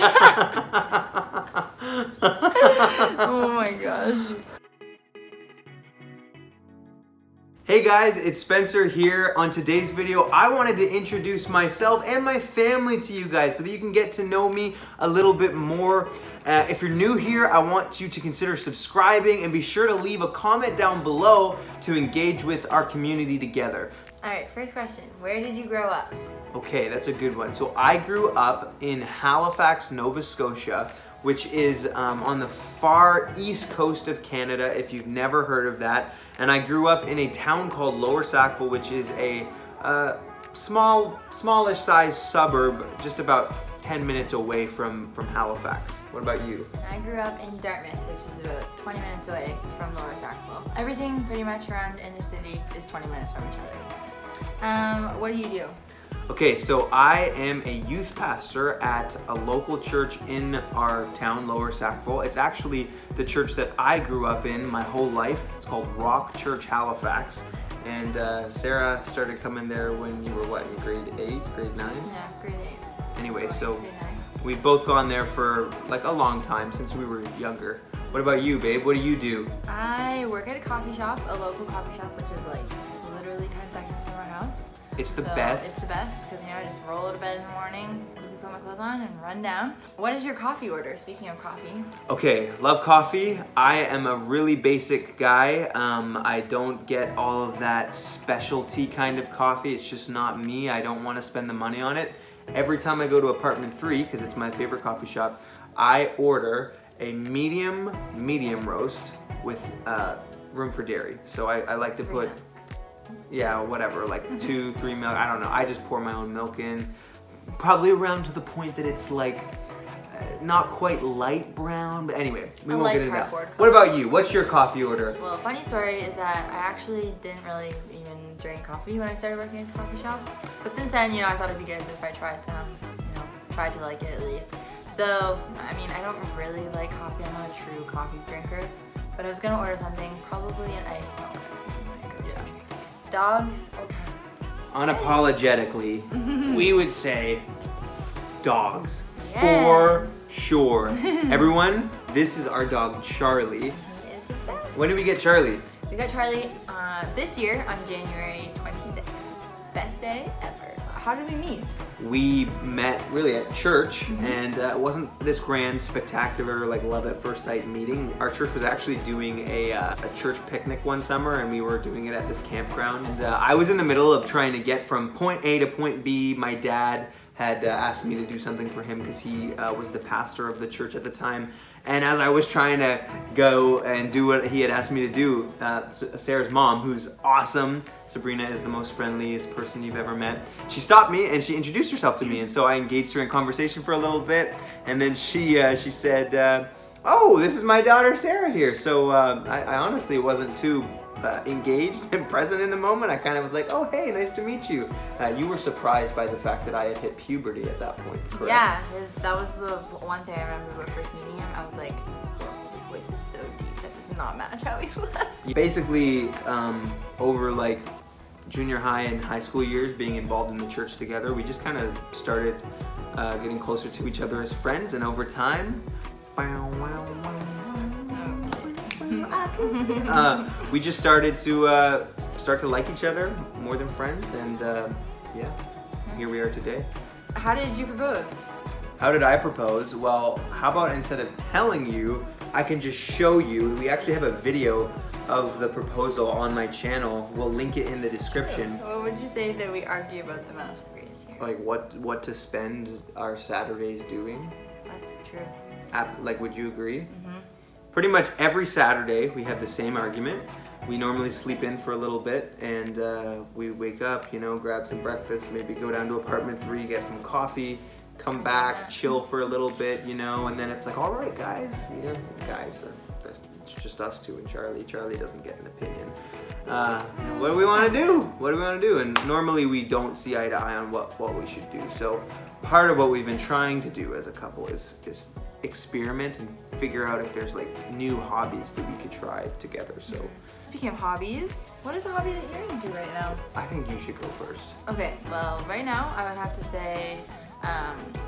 Oh my gosh. Hey guys, it's Spencer here. On today's video, I wanted to introduce myself and my family to you guys so that you can get to know me a little bit more. If you're new here, I want you to consider subscribing and be sure to leave a comment down below to engage with our community together. All right, first question. Where did you grow up? Okay, that's a good one. So I grew up in Halifax, Nova Scotia, which is on the far east coast of Canada, if you've never heard of that. And I grew up in a town called Lower Sackville, which is a smallish sized suburb, just about 10 minutes away from Halifax. What about you? I grew up in Dartmouth, which is about 20 minutes away from Lower Sackville. Everything pretty much around in the city is 20 minutes from each other. What do you do? Okay, so I am a youth pastor at a local church in our town, Lower Sackville. It's actually the church that I grew up in my whole life. It's called Rock Church Halifax. And Sarah started coming there when you were what, in grade 8, grade 9? Yeah, grade 8. Anyway, so we've both gone there for like a long time since we were younger. What about you, babe? What do you do? I work at a coffee shop, a local coffee shop, which is like literally 10 seconds from our house. It's the best. It's the best because, you know, I just roll out of bed in the morning, quickly put my clothes on and run down. What is your coffee order, speaking of coffee? Okay, love coffee. I am a really basic guy. I don't get all of that specialty kind of coffee. It's just not me. I don't want to spend the money on it. Every time I go to Apartment 3, because it's my favorite coffee shop, I order a medium roast with room for dairy. So I like to put, yeah, whatever, like 2-3 milk, I don't know. I just pour my own milk in, probably around to the point that it's like not quite light brown, but anyway, we won't get into that. What about you? What's your coffee order? Well, funny story is that I actually didn't really even drink coffee when I started working at the coffee shop. But since then, you know, I thought it'd be good if I tried to like it at least. So, I mean, I don't really like coffee. I'm not a true coffee drinker. But I was gonna order something, probably an iced milk. Yeah. Dogs or cats? Unapologetically, we would say dogs. Yes. For sure. Everyone, this is our dog Charlie. He is the best. When did we get Charlie? We got Charlie this year on January 26th. Best day ever. How did we meet? We met really at church, and it wasn't this grand, spectacular, like love at first sight meeting. Our church was actually doing a church picnic one summer, and we were doing it at this campground. And I was in the middle of trying to get from point A to point B. My dad had asked me to do something for him because he was the pastor of the church at the time. And as I was trying to go and do what he had asked me to do, Sarah's mom, who's awesome, Sabrina is the most friendliest person you've ever met, she stopped me and she introduced herself to me. And so I engaged her in conversation for a little bit. And then she said, oh, this is my daughter Sarah here. So I honestly wasn't too engaged and present in the moment. I kind of was like, oh, hey, nice to meet you. You were surprised by the fact that I had hit puberty at that point, correct? Yeah, that was the one thing I remember about first meeting him. I was like, oh, his voice is so deep. That does not match how he looks. Basically, over like junior high and high school years, being involved in the church together, we just kind of started getting closer to each other as friends, and over time, we just started to like each other more than friends, and yeah, here we are today. How did you propose? How did I propose? Well, how about instead of telling you, I can just show you. We actually have a video of the proposal on my channel. We'll link it in the description. What would you say that we argue about the most here? Like what to spend our Saturdays doing? That's true. Like, would you agree? Pretty much every Saturday we have the same argument. We normally sleep in for a little bit, and we wake up, you know, grab some breakfast, maybe go down to Apartment 3, get some coffee, come back, chill for a little bit, you know, and then it's like, all right, guys, you know, guys, it's just us two and Charlie. Charlie doesn't get an opinion. What do we want to do? What do we want to do? And normally we don't see eye to eye on what we should do. So part of what we've been trying to do as a couple is experiment and figure out if there's like new hobbies that we could try together. So speaking of hobbies, what is a hobby that you're into right now? I think you should go first. Okay, well, right now I would have to say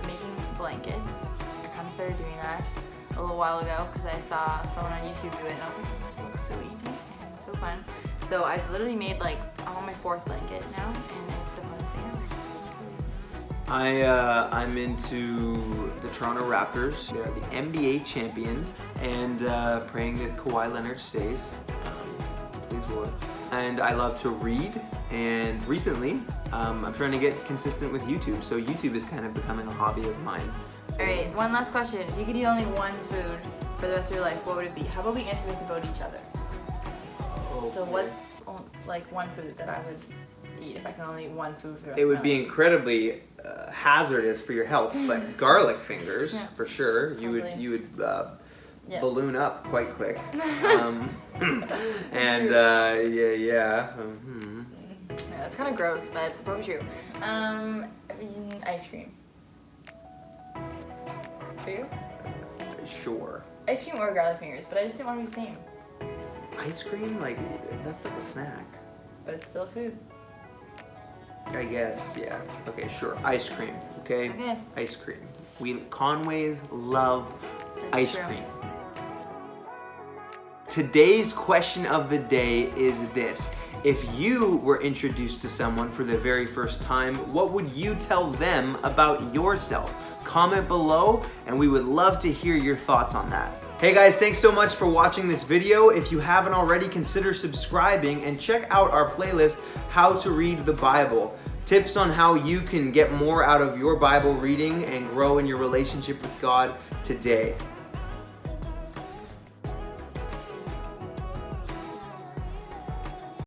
making blankets. started doing that a little while ago because I saw someone on YouTube do it and I was like, oh gosh, that looks so easy and so fun. So I've literally made like, I'm on my 4th blanket now and it's the funnest thing ever. It's so easy. I'm into the Toronto Raptors. They're the NBA champions, and praying that Kawhi Leonard stays. Please, Lord. And I love to read, and recently I'm trying to get consistent with YouTube, so YouTube is kind of becoming a hobby of mine. Alright, one last question. If you could eat only one food for the rest of your life, what would it be? How about we answer this about each other? So what's like one food that I would eat if I can only eat one food for the rest It of my would be life? incredibly hazardous for your health, but garlic fingers, Yeah. for sure. You Probably. would Yeah. balloon up quite quick. And true. yeah. Yeah, that's kind of gross, but it's probably true. Ice cream. For you? Sure. Ice cream or garlic fingers, but I just didn't want to be the same. Ice cream, like that's like a snack. But it's still food. I guess, yeah. Okay, sure. Ice cream, okay? Okay. Ice cream. We Conways love That's ice true. cream. Today's question of the day is this. If you were introduced to someone for the very first time, what would you tell them about yourself? Comment below, and we would love to hear your thoughts on that. Hey guys, thanks so much for watching this video. If you haven't already, consider subscribing and check out our playlist, How to Read the Bible. Tips on how you can get more out of your Bible reading and grow in your relationship with God today.